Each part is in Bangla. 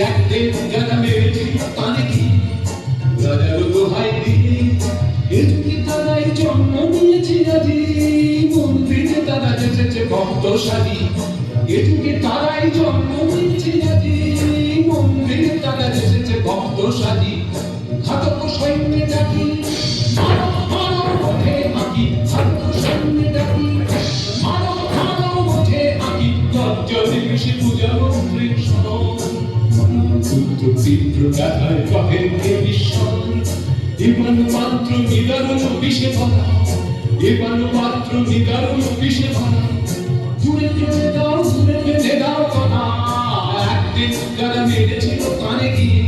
একদিন যারা মেরেছিল তানে কি রাজার দোহাই দিয়ে এ যুগে তারাই জন্ম নিয়েছে আজি মন্দিরে তারা এসেছে ভক্ত সাজি এ যুগে তারাই জন্ম নিয়েছে আজি মন্দিরে তারা এসেছে ভক্ত সাজি ঘাতক সৈন্যে ডাকি মারো মারো ওঠে আঁকি ঘাতক সৈন্যে ডাকি মারো মারো ওঠে আঁকি গর্জনে মিশে পূজা মন্ত্রীর পুত্র তীব্র ব্যথায় কহে কে বিস্ময় এবার মাত্র নিদারুণ বিষে ভরা এবার মাত্র নিদারুণ বিষে ভরা দূরে ফেলে দাও কথা একদিন যারা মেরেছিল কানে গিয়ে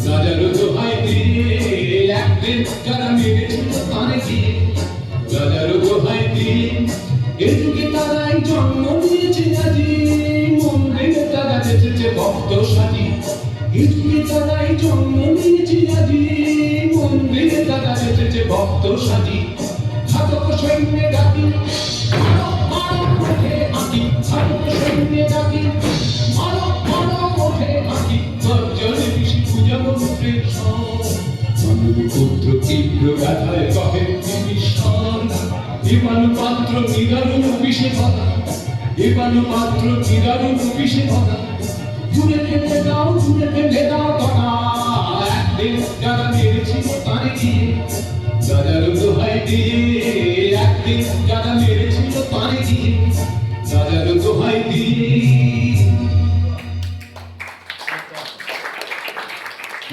রাজার দোহাই দিয়ে একদিন যারা মেরেছিল কানে গিয়ে রাজার দোহাই দিয়ে এ যুগে তারাই জন্ম নিয়েছে আজি মন্দিরে তারা এসেছে ভক্ত সাজি এ যুগে তারাই জন্ম নিয়েছে আজি মন্দিরে তারা এসেছে ভক্ত সাজি ঘাতক সৈন্যে ডাকি মারো মারো ওঠে আঁকি ঘাতক সৈন্যে ডাকি মারো মারো ওঠে আঁকি গর্জনে মিশে পূজা মন্ত্রের পুত্র তীব্র ব্যথায় কহে বিস্ময় এবার পাত্র নিদারুণ বিষে ভরা এবার পাত্র নিদারুণ বিষে ভরা দূরে ফেলে দাও কথা একদিন যারা মেরেছিল তারে গিয়ে রাজার দোহাই দিয়ে একদিন